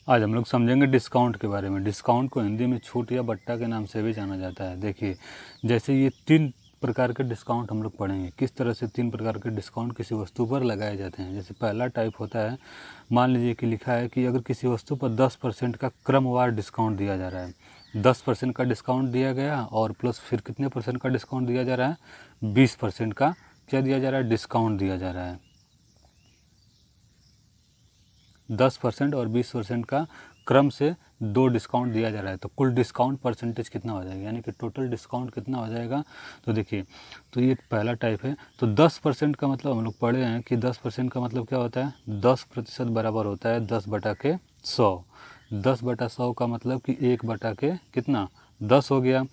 आज हम लोग समझेंगे डिस्काउंट के बारे में। डिस्काउंट को हिंदी में छूट या बट्टा के नाम से भी जाना जाता है। देखिए, जैसे ये 3 प्रकार के डिस्काउंट हम लोग पढ़ेंगे, किस तरह से 3 प्रकार के डिस्काउंट किसी वस्तु पर लगाए जाते हैं। जैसे पहला टाइप होता है, मान लीजिए कि लिखा है कि अगर किसी वस्तु पर 10% का क्रमवार डिस्काउंट दिया जा रहा है, 10% का डिस्काउंट दिया गया और प्लस फिर कितने परसेंट का डिस्काउंट दिया जा रहा है, 20% का क्या दिया जा रहा है, डिस्काउंट दिया जा रहा है। 10% और 20% का क्रम से 2 डिस्काउंट दिया जा रहा है, तो कुल डिस्काउंट परसेंटेज कितना हो जाएगा, यानी कि टोटल डिस्काउंट कितना हो जाएगा। तो देखिए, तो ये पहला टाइप है। तो 10% का मतलब हम लोग पढ़े हैं कि 10% का मतलब क्या होता है, 10% बराबर होता है 10/100। 10/100 का मतलब कि 1/के कितना, 10 हो गया।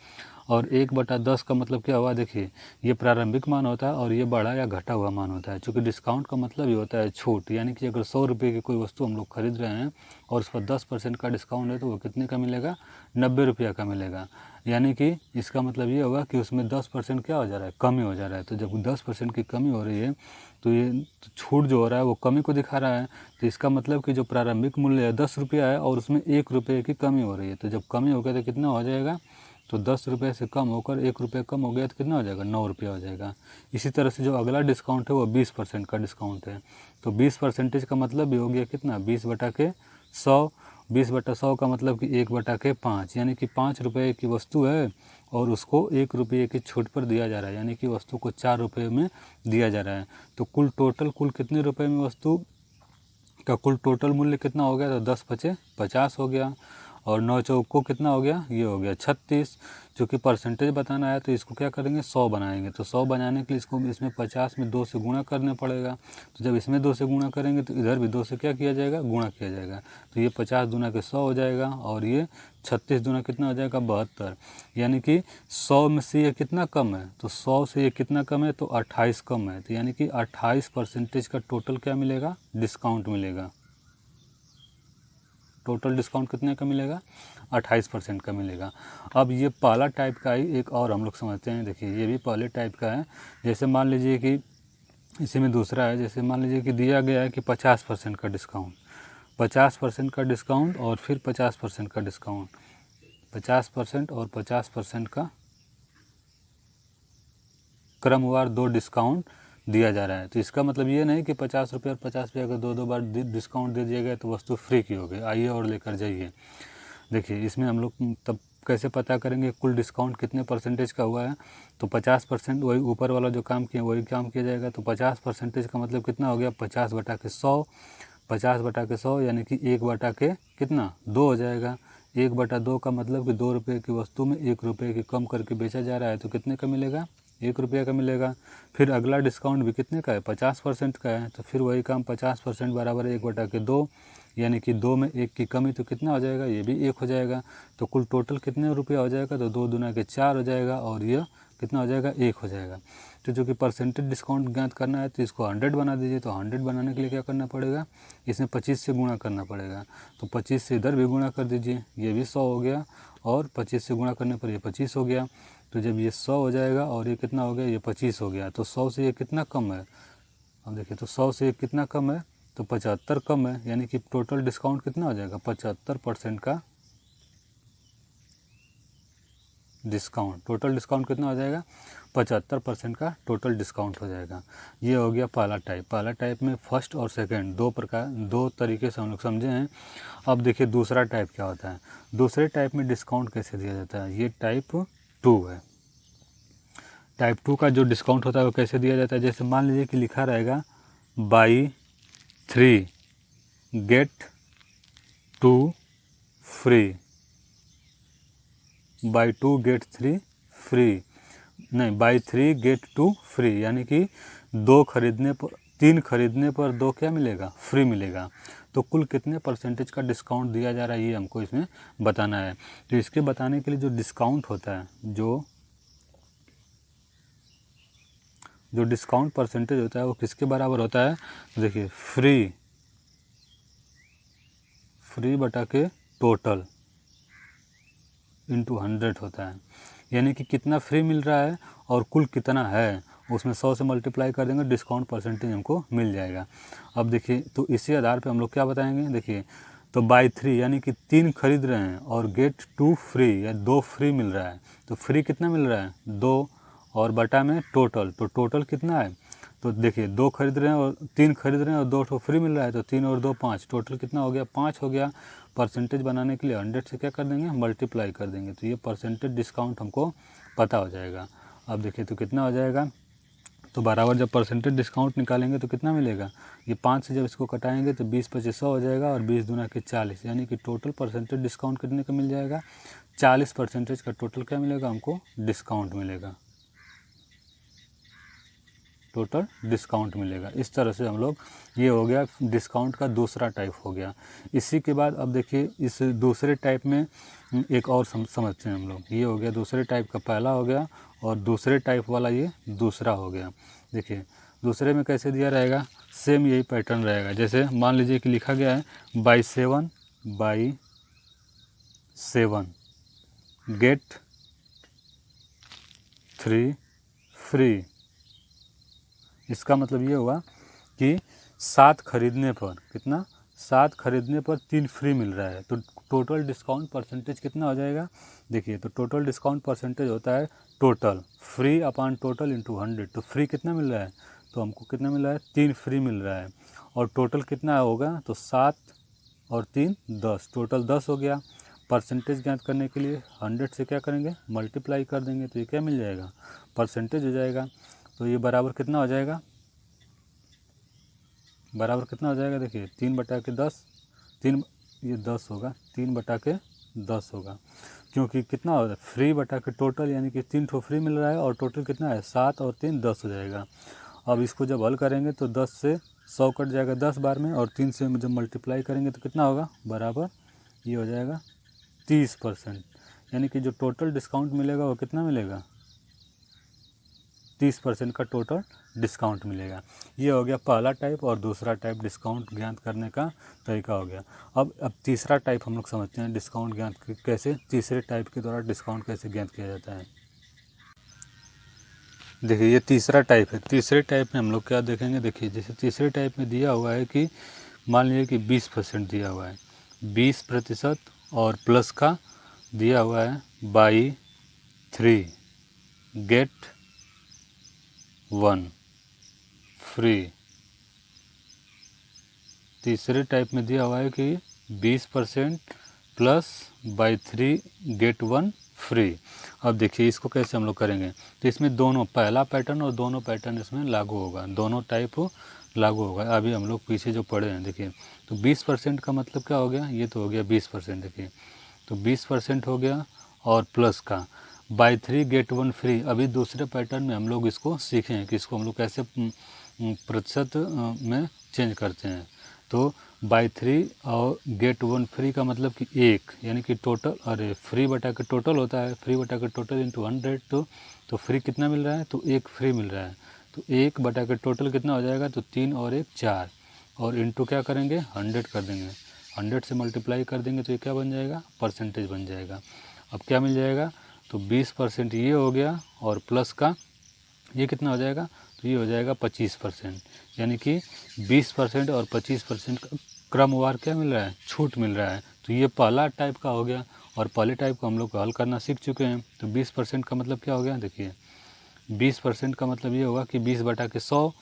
और 1/10 का मतलब क्या हुआ, देखिए ये प्रारंभिक मान होता है और ये बढ़ा या घटा हुआ मान होता है। चूँकि डिस्काउंट का मतलब ये होता है छूट, यानी कि अगर 100 रुपये की कोई वस्तु हम लोग खरीद रहे हैं और उस पर 10% का डिस्काउंट है तो वो कितने का मिलेगा, 90 रुपये का मिलेगा। यानी कि इसका मतलब ये होगा कि उसमें 10% क्या हो जा रहा है, कमी हो जा रहा है। तो जब 10% की कमी हो रही है तो ये छूट जो हो रहा है वो कमी को दिखा रहा है। तो इसका मतलब कि जो प्रारंभिक मूल्य है 10 रुपया है और उसमें 1 रुपये की कमी हो रही है। तो जब कमी हो गया तो कितना हो जाएगा, तो 10 रुपये से कम होकर 1 रुपये कम हो गया तो कितना हो जाएगा, 9 रुपया हो जाएगा। इसी तरह से जो अगला डिस्काउंट है वो 20% का डिस्काउंट है। तो 20% का मतलब भी हो गया कितना, 20/100। 20/100 का मतलब कि 1/5, यानी कि 5 रुपये की वस्तु है और उसको 1 रुपये की छूट पर दिया जा रहा है, यानी कि वस्तु को 4 रुपये में दिया जा रहा है। तो कुल कितने रुपये में वस्तु का कुल टोटल मूल्य कितना हो गया, तो 10×5 = 50 हो गया। और 9 चौक को कितना हो गया, ये हो गया 36। चूँकि परसेंटेज बताना है तो इसको क्या करेंगे, 100 बनाएंगे। तो 100 बनाने के लिए इसको इसमें 50 में 2 से गुणा करना पड़ेगा। तो जब इसमें 2 से गुणा करेंगे तो इधर भी 2 से क्या किया जाएगा, गुणा किया जाएगा। तो ये 50 दूना के 100 हो जाएगा और ये 36 दूना कितना हो जाएगा, 72। यानी कि 100 में से ये कितना कम है, तो 100 से ये कितना कम है, तो 28 कम है। तो यानी कि 28% का टोटल क्या मिलेगा, डिस्काउंट मिलेगा। टोटल डिस्काउंट कितने का मिलेगा, 28% का मिलेगा। अब ये पहला टाइप का ही एक और हम लोग समझते हैं। देखिए, ये भी पहले टाइप का है। जैसे मान लीजिए कि इसी में दूसरा है, जैसे मान लीजिए कि दिया गया है कि 50% का डिस्काउंट, 50% का डिस्काउंट और फिर 50% का डिस्काउंट, 50% और 50% का क्रमवार 2 डिस्काउंट दिया जा रहा है। तो इसका मतलब ये नहीं कि 50 रुपये और 50 रुपये अगर 2-2 बार डिस्काउंट दे दिया गया तो वस्तु फ्री की हो गई, आइए और लेकर जाइए। देखिए, इसमें हम लोग तब कैसे पता करेंगे कुल डिस्काउंट कितने परसेंटेज का हुआ है। तो 50%, वही ऊपर वाला जो काम किया वही काम किया जाएगा। तो 50% का मतलब कितना हो गया, 50/100। 50/100 यानी कि 1/के कितना, 2 हो जाएगा। 1/2 का मतलब कि 2 रुपये की वस्तु में 1 रुपये की कम करके बेचा जा रहा है, तो कितने का मिलेगा, 1 रुपये का मिलेगा। फिर अगला डिस्काउंट भी कितने का है, 50% का है। तो फिर वही काम 50% बराबर 1/2, यानी कि 2 में 1 की कमी, तो कितना हो जाएगा, ये भी 1 हो जाएगा। तो कुल टोटल कितने रुपया हो जाएगा, तो 2 दूना के 4 हो जाएगा और यह कितना हो जाएगा, 1 हो जाएगा। तो जो कि परसेंटेज डिस्काउंट ज्ञात करना है तो इसको 100 बना दीजिए। तो 100 बनाने के लिए क्या करना पड़ेगा, इसमें 25 से गुणा करना पड़ेगा। तो 25 से इधर भी गुणा कर दीजिए, ये भी 100 हो गया और 25 से गुणा करने पर ये 25 हो गया। तो जब ये 100 हो जाएगा और ये कितना हो गया, ये 25 हो गया। तो 100 से ये कितना कम है, अब देखिए, तो 100 से ये कितना कम है, तो 75 कम है। यानी कि टोटल डिस्काउंट कितना हो जाएगा, 75% का डिस्काउंट। टोटल डिस्काउंट कितना हो जाएगा, 75% का टोटल डिस्काउंट हो जाएगा। ये हो गया पहला टाइप। पहला टाइप में फर्स्ट और सेकंड दो तरीके से हम लोग समझे हैं। अब देखिए दूसरा टाइप क्या होता है। दूसरे टाइप में डिस्काउंट कैसे दिया जाता है, ये टाइप 2 है। टाइप 2 का जो डिस्काउंट होता है वो कैसे दिया जाता है, जैसे मान लीजिए कि लिखा रहेगा buy 3 get 2 free, buy 2 get 3 free, नहीं, बाई 3 गेट 2 फ्री, यानी कि 3 खरीदने पर 2 क्या मिलेगा, फ्री मिलेगा। तो कुल कितने परसेंटेज का डिस्काउंट दिया जा रहा है ये हमको इसमें बताना है। तो इसके बताने के लिए जो डिस्काउंट होता है, जो डिस्काउंट परसेंटेज होता है वो किसके बराबर होता है, देखिए फ्री बटा के टोटल इंटू 100 होता है। यानी कि कितना फ्री मिल रहा है और कुल कितना है, उसमें 100 से मल्टीप्लाई कर देंगे, डिस्काउंट परसेंटेज हमको मिल जाएगा। अब देखिए, तो इसी आधार पे हम लोग क्या बताएंगे, देखिए तो बाई 3 यानी कि 3 खरीद रहे हैं और गेट 2 फ्री या 2 फ्री मिल रहा है। तो फ्री कितना मिल रहा है 2 और बटा में टोटल, तो टोटल कितना है, तो देखिए 2 खरीद रहे हैं और 3 खरीद रहे हैं और 2 फ्री मिल रहा है, तो 3 और 2 5, टोटल कितना हो गया 5 हो गया। परसेंटेज बनाने के लिए 100 से क्या कर देंगे मल्टीप्लाई कर देंगे, तो ये परसेंटेज डिस्काउंट हमको पता हो जाएगा। अब देखिए तो कितना हो जाएगा, तो बराबर जब परसेंटेज डिस्काउंट निकालेंगे तो कितना मिलेगा, ये 5 से जब इसको कटाएंगे तो 20 25 100 हो जाएगा और 20 दूना के 40, यानी कि टोटल परसेंटेज डिस्काउंट कितने का मिल जाएगा 40% का टोटल क्या मिलेगा हमको डिस्काउंट मिलेगा, टोटल डिस्काउंट मिलेगा। इस तरह से हम लोग, ये हो गया डिस्काउंट का दूसरा टाइप हो गया। इसी के बाद अब देखिए इस दूसरे टाइप में एक और समझते हैं हम लोग, ये हो गया दूसरे टाइप का पहला हो गया और दूसरे टाइप वाला ये दूसरा हो गया। देखिए दूसरे में कैसे दिया रहेगा, सेम यही पैटर्न रहेगा। जैसे मान लीजिए कि लिखा गया है बाई 7 गेट 3 फ्री। इसका मतलब ये हुआ कि 7 खरीदने पर कितना, 7 खरीदने पर 3 फ्री मिल रहा है, तो टोटल डिस्काउंट परसेंटेज कितना हो जाएगा। देखिए तो टोटल डिस्काउंट परसेंटेज होता है टोटल फ्री अपान टोटल इंटू 100, तो फ्री कितना मिल रहा है, तो हमको कितना मिल रहा है 3 फ्री मिल रहा है और टोटल कितना होगा, तो 7 और 3 10, टोटल 10 हो गया। परसेंटेज ज्ञात करने के लिए 100 से क्या करेंगे मल्टीप्लाई कर देंगे, तो ये क्या मिल जाएगा परसेंटेज हो जाएगा। तो ये बराबर कितना हो जाएगा, बराबर कितना हो जाएगा, देखिए 3 बटा के 10, 3 ये 10 होगा, 3 बटा के 10 होगा, क्योंकि कितना होगा फ्री बटा के टोटल, यानी कि 3 ठो फ्री मिल रहा है और टोटल कितना है 7 और 3 10 हो जाएगा। अब इसको जब हल करेंगे तो 10 से 100 कट जाएगा 10 बार में और 3 से जब मल्टीप्लाई करेंगे तो कितना होगा बराबर, ये हो जाएगा 30%, यानी कि जो टोटल डिस्काउंट मिलेगा वो कितना मिलेगा 30% का टोटल डिस्काउंट मिलेगा। ये हो गया पहला टाइप और दूसरा टाइप डिस्काउंट ज्ञात करने का तरीका हो गया। अब तीसरा टाइप हम लोग समझते हैं डिस्काउंट ज्ञात कैसे, तीसरे टाइप के द्वारा डिस्काउंट कैसे ज्ञात किया जाता है। देखिए ये तीसरा टाइप है, तीसरे टाइप में हम लोग क्या देखेंगे, देखिए जैसे तीसरे टाइप में दिया हुआ है कि मान लीजिए कि 20% दिया हुआ है, 20% और प्लस का दिया हुआ है बाई 3 गेट 1 फ्री। तीसरे टाइप में दिया हुआ है कि 20% प्लस बाई 3 गेट 1 फ्री। अब देखिए इसको कैसे हम लोग करेंगे, तो इसमें दोनों पहला पैटर्न और दोनों पैटर्न इसमें लागू होगा, दोनों टाइप लागू होगा। अभी हम लोग पीछे जो पढ़े हैं देखिए, तो 20% का मतलब क्या हो गया, ये तो हो गया 20%, देखिए तो 20% हो गया और प्लस का बाई 3 गेट 1 फ्री। अभी दूसरे पैटर्न में हम लोग इसको सीखें कि इसको हम लोग कैसे प्रतिशत में चेंज करते हैं। तो बाई 3 और गेट 1 फ्री का मतलब कि 1, यानी कि टोटल, अरे फ्री बटा के टोटल होता है, फ्री बटा के टोटल इंटू 100, तो फ्री कितना मिल रहा है, तो 1 फ्री मिल रहा है, तो 1 बटा के टोटल कितना हो जाएगा, तो 3 और 1 4 और इंटू क्या करेंगे 100 कर देंगे, 100 से मल्टीप्लाई कर देंगे तो ये क्या बन जाएगा परसेंटेज बन जाएगा। अब क्या मिल जाएगा, तो 20% ये हो गया और प्लस का ये कितना हो जाएगा, तो ये हो जाएगा 25%, यानी कि 20% और 25% का क्रमवार क्या मिल रहा है छूट मिल रहा है। तो ये पहला टाइप का हो गया और पहले टाइप को हम लोग हल करना सीख चुके हैं। तो 20% का मतलब क्या हो गया, देखिए 20% का मतलब ये होगा कि 20 बटा के 100,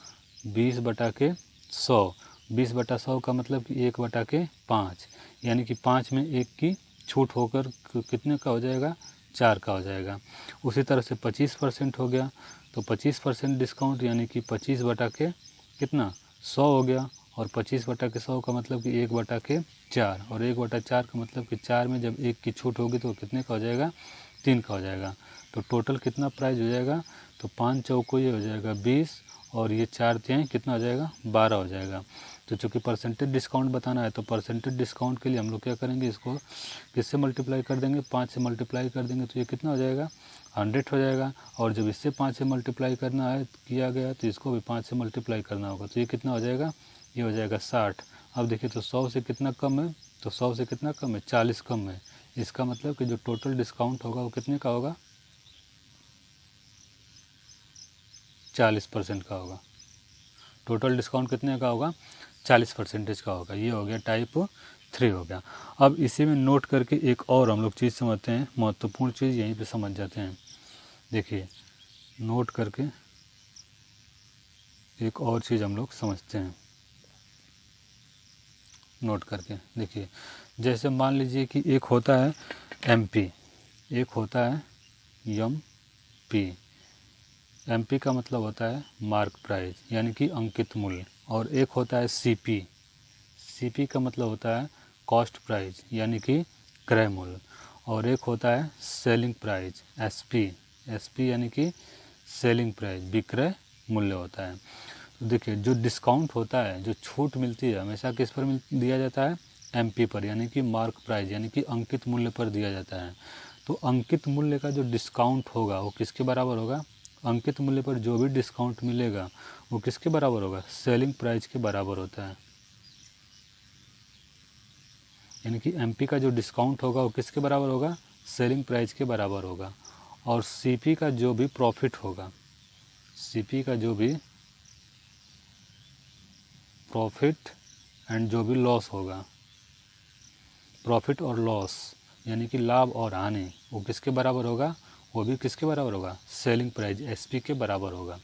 20 बटा के 100, 20 बटा 100 का मतलब कि 1 बटा के 5, यानी कि 5 में 1 की छूट होकर कितने का हो जाएगा 4 का हो जाएगा। उसी तरह से 25% हो गया, तो 25% डिस्काउंट यानी कि 25 बटा के कितना 100 हो गया और 25 बटा के 100 का मतलब कि 1 बटा के 4 और 1 बटा 4 का मतलब कि 4 में जब 1 की छूट होगी तो कितने का हो जाएगा 3 का हो जाएगा। तो टोटल कितना प्राइस हो जाएगा, तो 5 चौको ये हो जाएगा 20 और ये 4 तिहाई कितना हो जाएगा 12 हो जाएगा। तो चूँकि परसेंटेज डिस्काउंट बताना है तो परसेंटेज डिस्काउंट के लिए हम लोग क्या करेंगे, इसको किससे मल्टीप्लाई कर देंगे 5 से मल्टीप्लाई कर देंगे तो ये कितना हो जाएगा 100 हो जाएगा। और जब इससे 5 से मल्टीप्लाई करना है किया गया तो इसको भी 5 से मल्टीप्लाई करना होगा, तो ये कितना हो जाएगा, ये हो जाएगा 60। अब देखिए तो 100 से कितना कम है, तो 100 से कितना कम है 40 कम है। इसका मतलब कि जो टोटल डिस्काउंट होगा वो कितने का होगा 40% का होगा। टोटल डिस्काउंट कितने का होगा 40% का होगा। ये हो गया टाइप 3 हो गया। अब इसी में नोट करके एक और हम लोग चीज़ समझते हैं, महत्वपूर्ण चीज़ यहीं पे समझ जाते हैं। देखिए नोट करके एक और चीज़ हम लोग समझते हैं, नोट करके देखिए, जैसे मान लीजिए कि एक होता है MP, एक होता है MP। MP का मतलब होता है मार्क प्राइस यानी कि अंकित मूल्य, और एक होता है CP का मतलब होता है कॉस्ट प्राइस यानी कि क्रय मूल्य, और एक होता है सेलिंग प्राइस SP यानी कि सेलिंग प्राइस विक्रय मूल्य होता है। तो देखिए जो डिस्काउंट होता है, जो छूट मिलती है, हमेशा किस पर दिया जाता है, MP पर यानी कि मार्क प्राइस यानी कि अंकित मूल्य पर दिया जाता है। तो अंकित मूल्य का जो डिस्काउंट होगा वो किसके बराबर होगा, अंकित मूल्य पर जो भी डिस्काउंट मिलेगा वो किसके बराबर होगा, सेलिंग प्राइस के बराबर होता है। यानी कि MP का जो डिस्काउंट होगा वो किसके बराबर होगा, सेलिंग प्राइस के बराबर होगा। और CP का जो भी प्रॉफिट होगा, CP का जो भी प्रॉफिट एंड जो भी लॉस होगा, प्रॉफिट और लॉस यानी कि लाभ और हानि, वो किसके बराबर होगा, वो भी किसके बराबर होगा, सेलिंग प्राइस SP के बराबर होगा।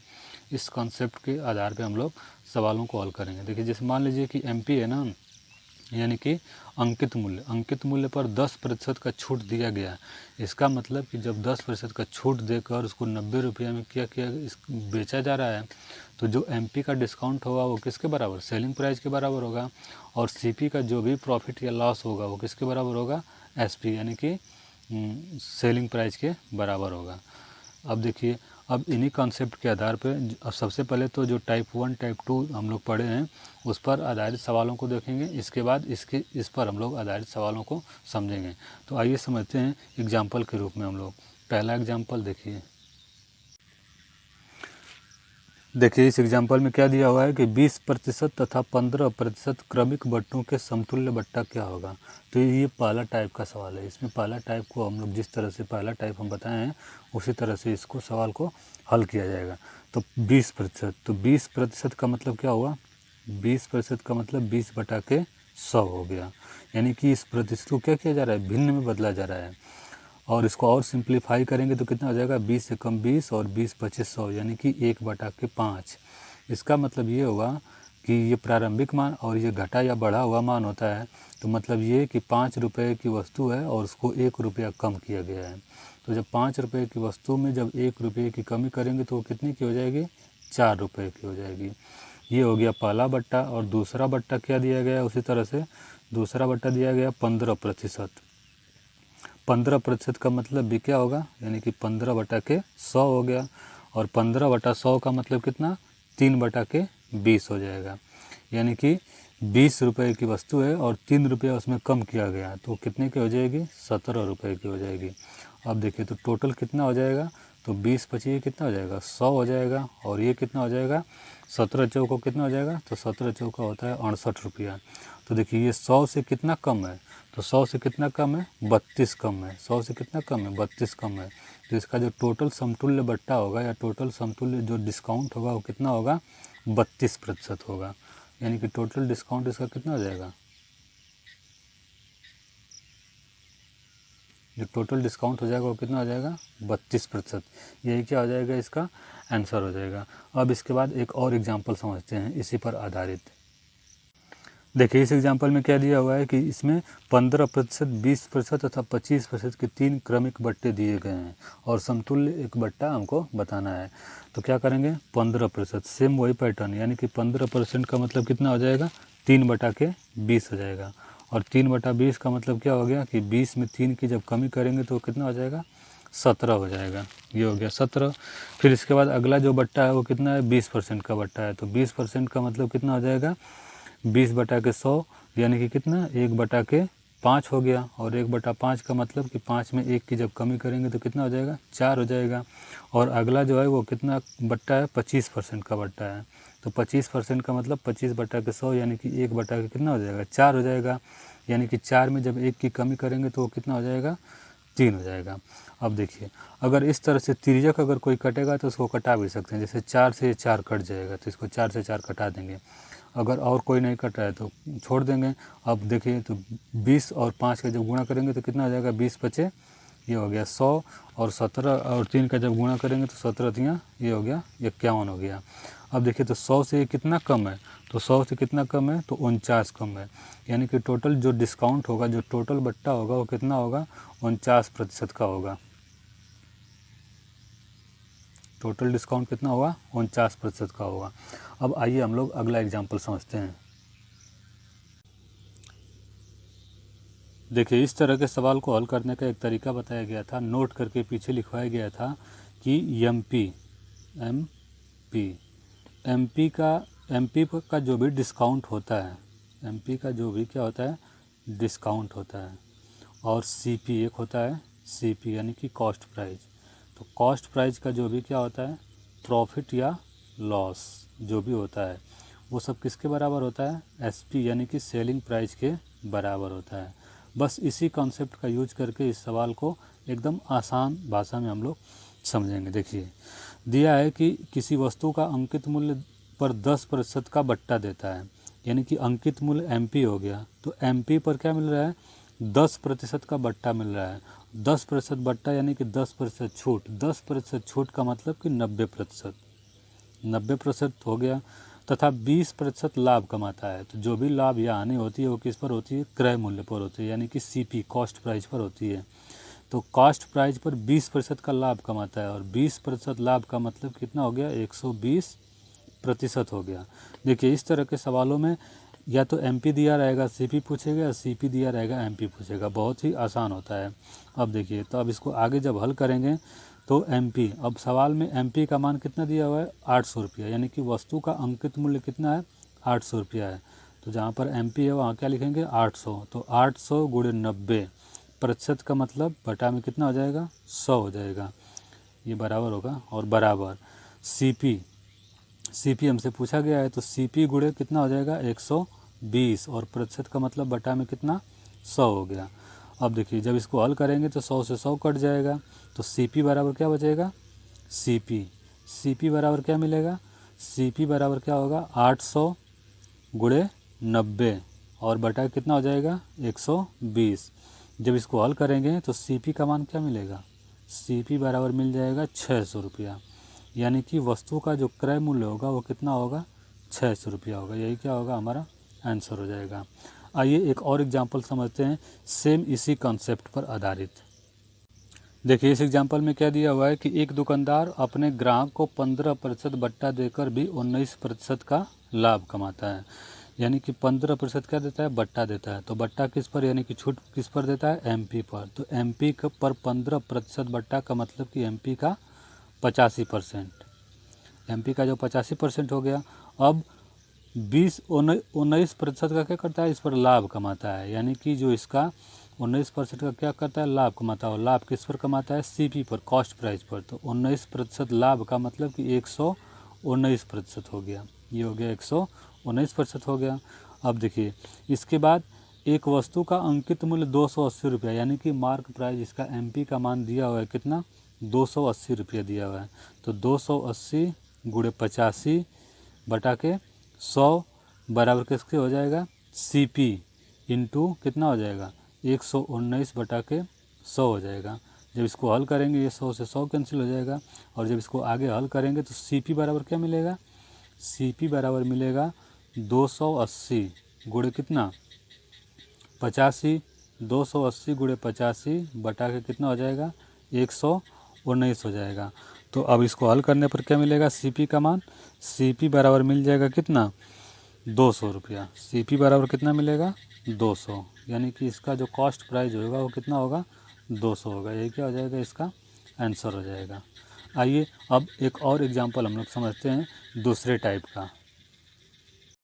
इस कॉन्सेप्ट के आधार पे हम लोग सवालों को हल करेंगे। देखिए जैसे मान लीजिए कि MP है ना, यानी कि अंकित मूल्य पर 10% का छूट दिया गया। इसका मतलब कि जब 10% का छूट देकर उसको 90 रुपये में क्या बेचा जा रहा है, तो जो MP का डिस्काउंट होगा वो किसके बराबर, सेलिंग प्राइस के बराबर होगा। और CP का जो भी प्रॉफिट या लॉस होगा वो किसके बराबर होगा, SP यानी कि सेलिंग प्राइस के बराबर होगा। अब देखिए, अब इन्हीं कॉन्सेप्ट के आधार पे अब सबसे पहले तो जो टाइप 1 टाइप 2 हम लोग पढ़े हैं उस पर आधारित सवालों को देखेंगे, इसके बाद इस पर हम लोग आधारित सवालों को समझेंगे। तो आइए समझते हैं एग्जाम्पल के रूप में हम लोग। पहला एग्जाम्पल देखिए इस एग्जाम्पल में क्या दिया हुआ है कि 20% तथा 15% क्रमिक बट्टों के समतुल्य बट्टा क्या होगा। तो ये पहला टाइप का सवाल है। इसमें पहला टाइप को हम लोग जिस तरह से पहला टाइप हम बताए हैं उसी तरह से इसको सवाल को हल किया जाएगा। तो 20%, तो 20% का मतलब क्या हुआ, 20% का मतलब 20/100 हो गया। यानी कि इस प्रतिशत को क्या किया जा रहा है, भिन्न में बदला जा रहा है। और इसको और सिंप्लीफाई करेंगे तो कितना हो जाएगा, 20 से कम 20 और 20/2500 यानी कि 1/5। इसका मतलब ये होगा कि ये प्रारंभिक मान और ये घटा या बढ़ा हुआ मान होता है। तो मतलब ये कि 5 रुपये की वस्तु है और उसको 1 रुपया कम किया गया है। तो जब 5 रुपये की वस्तु में जब 1 रुपये की कमी करेंगे तो वो कितनी की हो जाएगी, 4 रुपये की हो जाएगी। ये हो गया पहला बट्टा। और दूसरा बट्टा क्या दिया गया, उसी तरह से दूसरा बट्टा दिया गया 15%। 15% का मतलब भी क्या होगा, यानी कि 15/100 हो गया। और 15/100 का मतलब कितना, 3/20 हो जाएगा। यानी कि 20 रुपये की वस्तु है और 3 रुपया उसमें कम किया गया तो कितने की हो जाएगी, 17 रुपये की हो जाएगी। अब देखिए तो टोटल कितना हो जाएगा, तो 20/25 कितना हो जाएगा, 100 हो जाएगा। और ये कितना हो जाएगा, 17 चौको कितना हो जाएगा, तो 17 चौका होता है 68 रुपया। तो देखिए ये 100 से कितना कम है, तो 100 से कितना कम है, 32 कम है। 100 से कितना कम है, 32 कम है। तो इसका जो टोटल समतुल्य बट्टा होगा या टोटल समतुल्य जो डिस्काउंट होगा वो कितना होगा, 32% होगा। यानी कि टोटल डिस्काउंट इसका कितना हो जाएगा, जो टोटल डिस्काउंट हो जाएगा वो कितना हो जाएगा, 32%। यही क्या हो जाएगा, इसका आंसर हो जाएगा। अब इसके बाद एक और एग्जांपल समझते हैं इसी पर आधारित। देखिए इस एग्जांपल में क्या दिया हुआ है कि इसमें 15%, 20% तथा 25% के 3 क्रमिक बट्टे दिए गए हैं और समतुल्य एक बट्टा हमको बताना है। तो क्या करेंगे, 15%, सेम वही पैटर्न, यानी कि 15% का मतलब कितना हो जाएगा, 3/20 हो जाएगा। और 3/20 का मतलब क्या हो गया कि 20 में 3 की जब कमी करेंगे तो कितना हो जाएगा, 17 हो जाएगा। ये हो गया 17। फिर इसके बाद अगला जो बट्टा है वो कितना है, 20% का बट्टा है। तो 20% का मतलब कितना हो जाएगा, 20/100 यानी कि कितना, 1/5 हो गया। और 1/5 का मतलब कि 5 में 1 की जब कमी करेंगे तो कितना हो जाएगा, 4 हो जाएगा। और अगला जो है वो कितना बट्टा है, 25% का बट्टा है। तो 25% का मतलब 25/100 यानी कि 1/, कितना हो जाएगा, 4 हो जाएगा। यानी कि 4 में जब 1 की कमी करेंगे तो वो कितना हो जाएगा, 3 हो जाएगा। अब देखिए अगर इस तरह से तिर्यक अगर कोई कटेगा तो उसको कटा भी सकते हैं। जैसे 4 से 4 कट जाएगा तो इसको 4 से 4 कटा देंगे। अगर और कोई नहीं कट रहा है तो छोड़ देंगे। अब देखिए तो 20 और 5 का जब गुणा करेंगे तो कितना हो जाएगा, 20 बचे ये हो गया 100, और 17 और 3 का जब गुणा करेंगे तो 17 तियाँ ये हो गया 51 हो गया। अब देखिए तो 100 से कितना कम है, तो 100 से कितना कम है, तो 49 कम है। यानी कि टोटल जो डिस्काउंट होगा, जो टोटल बट्टा होगा वो कितना होगा, 49% का होगा। टोटल डिस्काउंट कितना होगा, 49% का होगा। अब आइए हम लोग अगला एग्जाम्पल समझते हैं। देखिए इस तरह के सवाल को हल करने का एक तरीका बताया गया था, नोट करके पीछे लिखवाया गया था कि एमपी का जो भी डिस्काउंट होता है, एमपी का जो भी क्या होता है, डिस्काउंट होता है, और सीपी एक होता है सीपी यानी कि कॉस्ट प्राइस। तो कॉस्ट प्राइस का जो भी क्या होता है, प्रॉफिट या लॉस जो भी होता है वो सब किसके बराबर होता है, एसपी यानी कि सेलिंग प्राइस के बराबर होता है। बस इसी कॉन्सेप्ट का यूज करके इस सवाल को एकदम आसान भाषा में हम लोग समझेंगे। देखिए दिया है कि किसी वस्तु का अंकित मूल्य पर 10% का बट्टा देता है, यानी कि अंकित मूल्य एमपी हो गया, तो एमपी पर क्या मिल रहा है, 10% का बट्टा मिल रहा है। 10% बट्टा यानी कि 10% छूट, 10% छूट का मतलब कि 90%, 90% हो गया, तथा 20% लाभ कमाता है। तो जो भी लाभ या हानि होती है वो किस पर होती है, क्रय मूल्य पर होती है, यानी कि सीपी कॉस्ट प्राइस पर होती है। तो कॉस्ट प्राइस पर 20% का लाभ कमाता है, और 20% लाभ का मतलब कितना हो गया, 120% हो गया। देखिए इस तरह के सवालों में या तो एमपी दिया रहेगा सीपी पूछेगा, या सीपी दिया रहेगा एमपी पूछेगा, बहुत ही आसान होता है। अब देखिए तो अब इसको आगे जब हल करेंगे तो एमपी, अब सवाल में एमपी का मान कितना दिया हुआ है, 800 रुपया, यानी कि वस्तु का अंकित मूल्य कितना है, 800 रुपया है। तो जहाँ पर एमपी है वहाँ क्या लिखेंगे, 800, तो 800 गुणे 90% का मतलब बटा में कितना हो जाएगा, 100 हो जाएगा, ये बराबर होगा। और बराबर सीपी हमसे पूछा गया है, तो सीपी गुणे कितना हो जाएगा, 120, और प्रतिशत का मतलब बटा में कितना, 100 हो गया। अब देखिए जब इसको हल करेंगे तो 100 से 100 कट जाएगा, तो सीपी बराबर क्या बचेगा, सीपी बराबर क्या मिलेगा, सीपी बराबर क्या होगा, 800 गुणे 90 और बटा कितना हो जाएगा, 120। जब इसको हल करेंगे तो सीपी का मान क्या मिलेगा, सीपी बराबर मिल जाएगा 600 रुपया, यानी कि वस्तु का जो क्रय मूल्य होगा वो कितना होगा, 600 रुपया होगा। यही क्या होगा, हमारा आंसर हो जाएगा। आइए एक और एग्जांपल समझते हैं, सेम इसी कॉन्सेप्ट पर आधारित। देखिए इस एग्जांपल में क्या दिया हुआ है कि एक दुकानदार अपने ग्राहक को 15% बट्टा देकर भी 19% का लाभ कमाता है, यानी कि 15% क्या देता है, बट्टा देता है। तो बट्टा किस पर, यानी कि छूट किस पर देता है, एमपी पर। तो एमपी पर 15% बट्टा का मतलब कि एमपी का 85%, एमपी का जो 85% हो गया। अब 19% का क्या करता है, इस पर लाभ कमाता है, यानी कि जो इसका 19% का क्या करता है, लाभ कमाता है। और लाभ किस पर कमाता है, सीपी पर, कॉस्ट प्राइस पर। तो 19% लाभ का मतलब कि 119% हो गया, ये हो गया 119% हो गया। अब देखिए इसके बाद एक वस्तु का अंकित मूल्य 280 रुपया, यानी कि मार्क प्राइस, इसका एमपी का मान दिया हुआ है कितना, 280 रुपया दिया हुआ है। तो 280 गुणे 85 बटा के 100 बराबर किसके हो जाएगा, सीपी इंटू कितना हो जाएगा, 119 बटा के 100 हो जाएगा। जब इसको हल करेंगे ये 100 से 100 कैंसिल हो जाएगा, और जब इसको आगे हल करेंगे तो सीपी बराबर क्या मिलेगा, सीपी बराबर मिलेगा 280 गुणे कितना, 85, 280 गुणे 85 बटा के कितना हो जाएगा, 119 हो जाएगा। तो अब इसको हल करने पर क्या मिलेगा, सीपी का मान, सीपी बराबर मिल जाएगा कितना, 200 रुपया। सीपी बराबर कितना मिलेगा, 200, यानी कि इसका जो कॉस्ट प्राइस होगा वो कितना होगा, 200 होगा। यही क्या हो जाएगा, इसका आंसर हो जाएगा। आइए अब एक और एग्जांपल हम लोग समझते हैं दूसरे टाइप का।